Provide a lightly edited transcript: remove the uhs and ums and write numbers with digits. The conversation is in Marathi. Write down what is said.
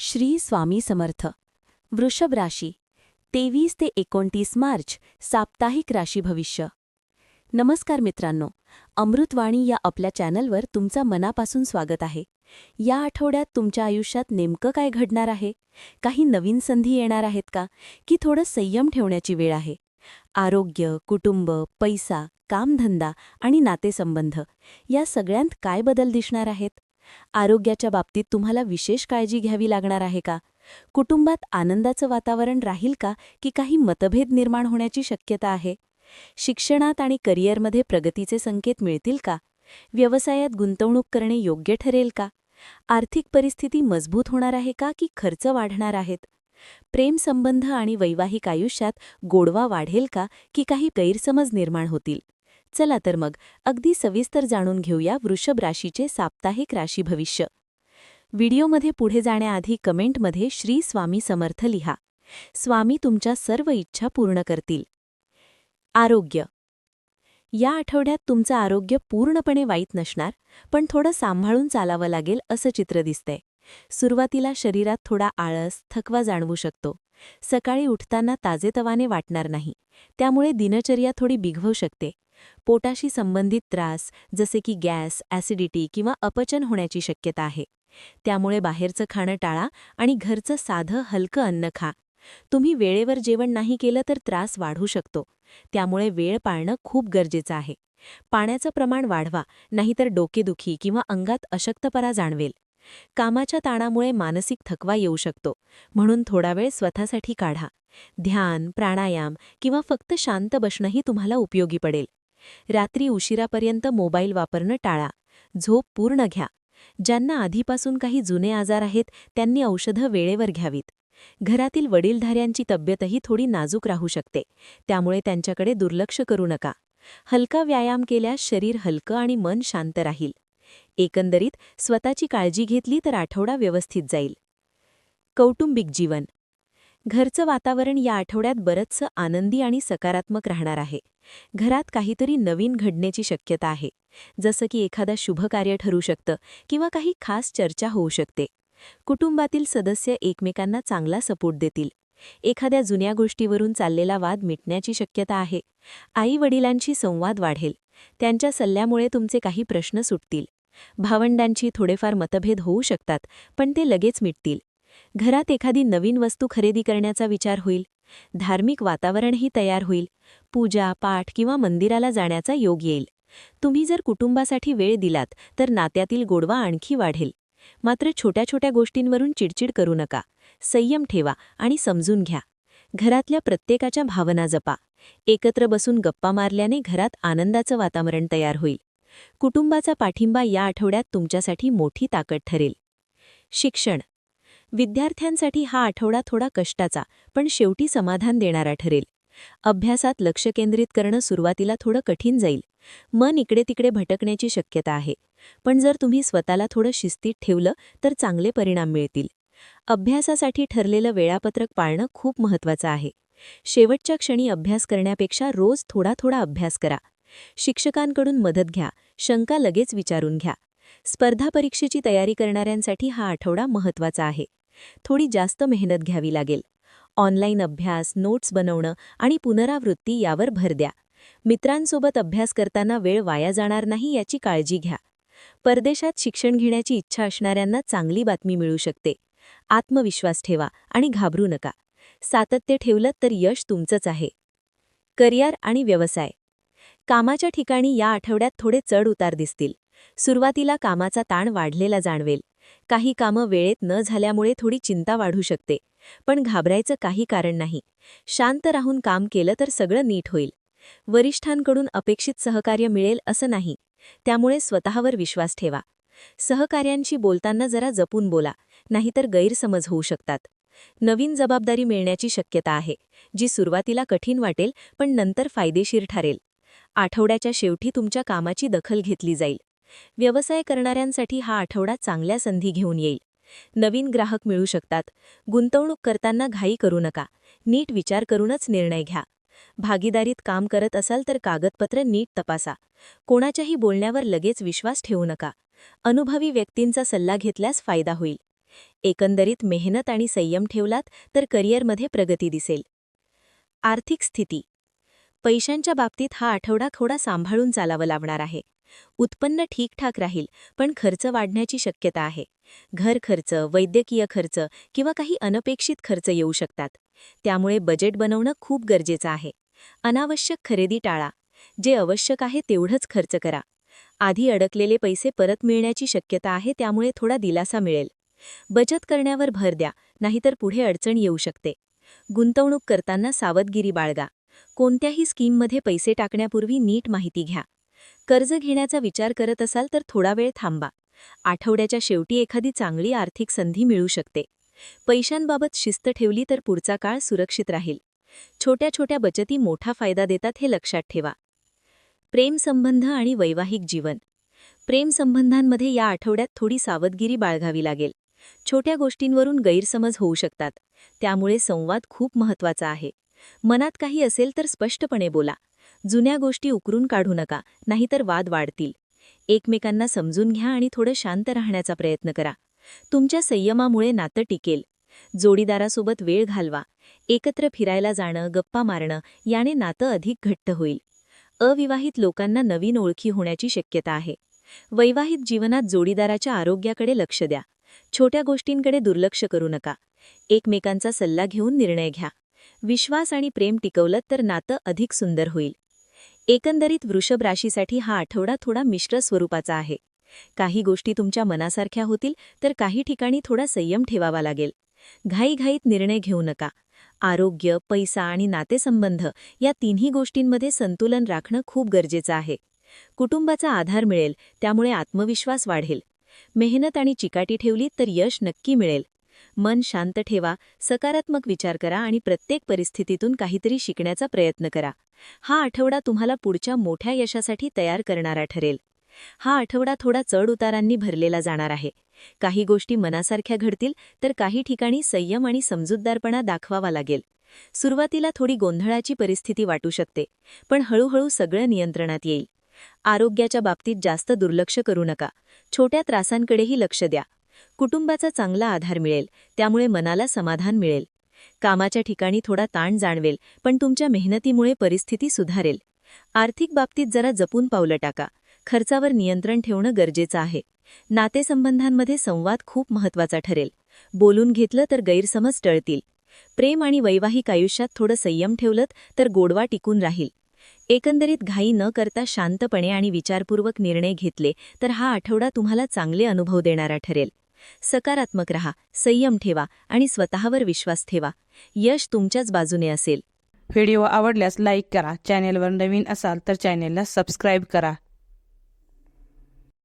श्री स्वामी समर्थ. वृषभ राशी 23 ते 29 मार्च साप्ताहिक राशी भविष्य. नमस्कार मित्रांनो, अमृतवाणी या आपल्या चॅनलवर तुमचं मनापासून स्वागत आहे. या आठवड्यात तुमच्या आयुष्यात नेमकं काय घडणार आहे? काही नवीन संधी येणार आहेत का, की थोडं संयम ठेवण्याची वेळ आहे? आरोग्य, कुटुंब, पैसा, कामधंदा आणि नातेसंबंध या सगळ्यांत काय बदल दिसणार आहेत? आरोग्याच्या बाबतीत तुम्हाला विशेष काळजी घ्यावी लागणार आहे का? कुटुंबात आनंदाचं वातावरण राहील का, की काही मतभेद निर्माण होण्याची शक्यता आहे? शिक्षणात आणि करिअरमध्ये प्रगतीचे संकेत मिळतील का? व्यवसायात गुंतवणूक करणे योग्य ठरेल का? आर्थिक परिस्थिती मजबूत होणार आहे का, की खर्च वाढणार आहेत? प्रेमसंबंध आणि वैवाहिक आयुष्यात गोडवा वाढेल का, की काही गैरसमज निर्माण होतील? चला तर मग अगदी सविस्तर जाणून घेऊया वृषभ राशीचे साप्ताहिक राशी भविष्य. व्हिडिओमध्ये पुढे जाण्याआधी कमेंटमध्ये श्री स्वामी समर्थ लिहा. स्वामी तुमच्या सर्व इच्छा पूर्ण करतील. आरोग्य. या आठवड्यात तुमचं आरोग्य पूर्णपणे वाईट नसणार, पण थोडं सांभाळून चालावं लागेल असं चित्र दिसतंय. सुरुवातीला शरीरात थोडा आळस, थकवा जाणवू शकतो. सकाळी उठताना ताजेतवाने वाटणार नाही, त्यामुळे दिनचर्या थोडी बिघडू शकते. पोटाशी संबंधित त्रास जसे की गॅस, ॲसिडिटी किंवा अपचन होण्याची शक्यता आहे. त्यामुळे बाहेरचं खाणं टाळा आणि घरचं साधं हलकं अन्न खा. तुम्ही वेळेवर जेवण नाही केलं तर त्रास वाढू शकतो, त्यामुळे वेळ पाळणं खूप गरजेचं आहे. पाण्याचं प्रमाण वाढवा, नाहीतर डोकेदुखी किंवा अंगात अशक्तपणा जाणवेल. कामाच्या ताणामुळे मानसिक थकवा येऊ शकतो, म्हणून थोडा वेळ स्वतःसाठी काढा. ध्यान, प्राणायाम किंवा फक्त शांत बसणंही तुम्हाला उपयोगी पडेल. रात्री उशिरापर्यंत मोबाईल वापरणं टाळा. झोप पूर्ण घ्या. ज्यांना आधीपासून काही जुने आजार आहेत त्यांनी औषधं वेळेवर घ्यावीत. घरातील वडीलधाऱ्यांची तब्येतही थोडी नाजूक राहू शकते, त्यामुळे त्यांच्याकडे दुर्लक्ष करू नका. हलका व्यायाम केल्यास शरीर हलकं आणि मन शांत राहील. एकंदरीत स्वतःची काळजी घेतली तर आठवडा व्यवस्थित जाईल. कौटुंबिक जीवन. घरचं वातावरण या आठवड्यात बरंचसं आनंदी आणि सकारात्मक राहणार आहे. घरात काहीतरी नवीन घडण्याची शक्यता आहे, जसं की एखादा शुभकार्य ठरू शकतं किंवा काही खास चर्चा होऊ शकते. कुटुंबातील सदस्य एकमेकांना चांगला सपोर्ट देतील. एखाद्या जुन्या गोष्टीवरून चाललेला वाद मिटण्याची शक्यता आहे. आई-वडिलांशी संवाद वाढेल. त्यांच्या सल्ल्यामुळे तुमचे काही प्रश्न सुटतील. भावंडांची थोडेफार मतभेद होऊ शकतात, पण ते लगेच मिटतील. घरात एखादी नवीन वस्तू खरेदी करण्याचा विचार होईल. धार्मिक वातावरणही तयार होईल. पूजा, पाठ किंवा मंदिराला जाण्याचा योग येईल. तुम्ही जर कुटुंबासाठी वेळ दिलात तर नात्यातील गोडवा आणखी वाढेल. मात्र छोट्या छोट्या गोष्टींवरून चिडचिड करू नका. संयम ठेवा आणि समजून घ्या. घरातल्या प्रत्येकाच्या भावना जपा. एकत्र बसून गप्पा मारल्याने घरात आनंदाचं वातावरण तयार होईल. कुटुंबाचा पाठिंबा या आठवड्यात तुमच्यासाठी मोठी ताकद ठरेल. शिक्षण. विद्यार्थ्यांसाठी हा आठवडा थोडा कष्टाचा, पण शेवटी समाधान देणारा ठरेल. अभ्यासात लक्ष केंद्रित करणं सुरुवातीला थोडं कठीण जाईल. मन इकडे तिकडे भटकण्याची शक्यता आहे, पण जर तुम्ही स्वतःला थोडं शिस्तीत ठेवलं तर चांगले परिणाम मिळतील. अभ्यासासाठी ठरलेलं वेळापत्रक पाळणं खूप महत्त्वाचं आहे. शेवटच्या क्षणी अभ्यास करण्यापेक्षा रोज थोडा थोडा अभ्यास करा. शिक्षकांकडून मदत घ्या. शंका लगेच विचारून घ्या. स्पर्धा परीक्षेची तयारी करणाऱ्यांसाठी हा आठवडा महत्त्वाचा आहे. थोडी जास्त मेहनत घ्यावी लागेल. ऑनलाईन अभ्यास, नोट्स बनवणं आणि पुनरावृत्ती यावर भर द्या. मित्रांसोबत अभ्यास करताना वेळ वाया जाणार नाही याची काळजी घ्या. परदेशात शिक्षण घेण्याची इच्छा असणाऱ्यांना चांगली बातमी मिळू शकते. आत्मविश्वास ठेवा आणि घाबरू नका. सातत्य ठेवलं तर यश तुमचंच आहे. करिअर आणि व्यवसाय. कामाच्या ठिकाणी या आठवड्यात थोडे चढ-उतार दिसतील. सुरुवातीला कामाचा ताण वाढलेला जाणवेल. काही कामं वेळेत न झाल्यामुळे थोडी चिंता वाढू शकते, पण घाबरायचं काही कारण नाही. शांत राहून काम केलं तर सगळं नीट होईल. वरिष्ठांकडून अपेक्षित सहकार्य मिळेल असं नाही, त्यामुळे स्वतःवर विश्वास ठेवा. सहकार्यांशी बोलताना जरा जपून बोला, नाहीतर गैरसमज होऊ शकतात. नवीन जबाबदारी मिळण्याची शक्यता आहे, जी सुरुवातीला कठीण वाटेल पण नंतर फायदेशीर ठरेल. आठवड्याच्या शेवटी तुमच्या कामाची दखल घेतली जाईल. व्यवसाय करणाऱ्यांसाठी हा आठवडा चांगल्या संधी घेऊन येईल. नवीन ग्राहक मिळू शकतात. गुंतवणूक करताना घाई करू नका. नीट विचार करूनच निर्णय घ्या. भागीदारीत काम करत असाल तर कागदपत्र नीट तपासा. कोणाच्याही बोलण्यावर लगेच विश्वास ठेवू नका. अनुभवी व्यक्तींचा सल्ला घेतल्यास फायदा होईल. एकंदरीत मेहनत आणि संयम ठेवलात तर करिअरमध्ये प्रगती दिसेल. आर्थिक स्थिती. पैशांच्या बाबतीत हा आठवडा थोडा सांभाळून चालावं लागणार आहे. उत्पन्न ठीकठाक राहील, पण खर्च वाढण्याची शक्यता आहे. घर खर्च, वैद्यकीय खर्च किंवा काही अनपेक्षित खर्च येऊ शकतात. त्यामुळे बजेट बनवणं खूप गरजेचं आहे. अनावश्यक खरेदी टाळा. जे आवश्यक आहे तेवढंच खर्च करा. आधी अडकलेले पैसे परत मिळण्याची शक्यता आहे, त्यामुळे थोडा दिलासा मिळेल. बचत करण्यावर भर द्या, नाहीतर पुढे अडचण येऊ शकते. गुंतवणूक करताना सावधगिरी बाळगा. कोणत्याही स्कीममध्ये पैसे टाकण्यापूर्वी नीट माहिती घ्या. कर्ज घेण्याचा विचार करत असाल तर थोडा वेळ थांबा. आठवड्याच्या शेवटी एखादी चांगली आर्थिक संधी मिळू शकते. पैशांबाबत शिस्त ठेवली तर पुढचा काळ सुरक्षित राहील. छोट्या छोट्या बचती मोठा फायदा देतात हे लक्षात ठेवा. प्रेमसंबंध आणि वैवाहिक जीवन. प्रेमसंबंधांमध्ये या आठवड्यात थोडी सावधगिरी बाळगावी लागेल. छोट्या गोष्टींवरून गैरसमज होऊ शकतात. त्यामुळे संवाद खूप महत्त्वाचा आहे. मनात काही असेल तर स्पष्टपणे बोला. जुन्या गोष्टी उकरून काढू नका, नाहीतर वाद वाढतील. एकमेकांना समजून घ्या आणि थोडं शांत राहण्याचा प्रयत्न करा. तुमच्या संयमामुळे नातं टिकेल. जोडीदारासोबत वेळ घालवा. एकत्र फिरायला जाणं, गप्पा मारणं याने नातं अधिक घट्ट होईल. अविवाहित लोकांना नवीन ओळखी होण्याची शक्यता आहे. वैवाहिक जीवनात जोडीदाराच्या आरोग्याकडे लक्ष द्या. छोट्या गोष्टींकडे दुर्लक्ष करू नका. एकमेकांचा सल्ला घेऊन निर्णय घ्या. विश्वास आणि प्रेम टिकवलं तर नातं अधिक सुंदर होईल. एकंदरीत वृषभ राशीसाठी हा आठवडा थोडा मिश्र स्वरूपाचा आहे. काही गोष्टी तुमच्या मनासारख्या होतील, तर काही ठिकाणी थोडा संयम ठेवावा लागेल. घाईघाईत निर्णय घेऊ नका. आरोग्य, पैसा आणि नातेसंबंध या तिन्ही गोष्टींमध्ये संतुलन राखणं खूप गरजेचं आहे. कुटुंबाचा आधार मिळेल, त्यामुळे आत्मविश्वास वाढेल. मेहनत आणि चिकाटी ठेवली तर यश नक्की मिळेल. मन शांत ठेवा, सकारात्मक विचार करा आणि प्रत्येक परिस्थितीतून काहीतरी शिकण्याचा प्रयत्न करा. हा आठवडा तुम्हाला पुढच्या मोठ्या यशासाठी तयार करणारा ठरेल. हा आठवडा थोडा चढ-उतारांनी भरलेला जाणार आहे. काही गोष्टी मनासारख्या घडतील, तर काही ठिकाणी संयम आणि समजूतदारपणा दाखवावा लागेल. सुरुवातीला थोडी गोंधळाची परिस्थिती वाटू शकते, पण हळूहळू सगळं नियंत्रणात येईल. आरोग्याच्या बाबतीत जास्त दुर्लक्ष करू नका. छोट्या त्रासांकडेही लक्ष द्या. कुटुंबाचा चांगला आधार मिळेल, त्यामुळे मनाला समाधान मिळेल. कामाच्या ठिकाणी थोडा ताण जाणवेल, पण तुमच्या मेहनतीमुळे परिस्थिती सुधारेल. आर्थिक बाबतीत जरा जपून पावलं टाका. खर्चावर नियंत्रण ठेवणं गरजेचं आहे. नातेसंबंधांमध्ये संवाद खूप महत्त्वाचा ठरेल. बोलून घेतलं तर गैरसमज टळतील. प्रेम आणि वैवाहिक आयुष्यात थोडं संयम ठेवलं तर गोडवा टिकून राहील. एकंदरीत घाई न करता शांतपणे आणि विचारपूर्वक निर्णय घेतले तर हा आठवडा तुम्हाला चांगले अनुभव देणारा ठरेल. सकारात्मक रहा, संयम ठेवा आणि स्वतःवर विश्वास ठेवा. यश तुमच्याच बाजूने असेल. व्हिडिओ आवडल्यास लाईक करा. चॅनेलवर नवीन असाल तर चॅनेलला सबस्क्राईब करा.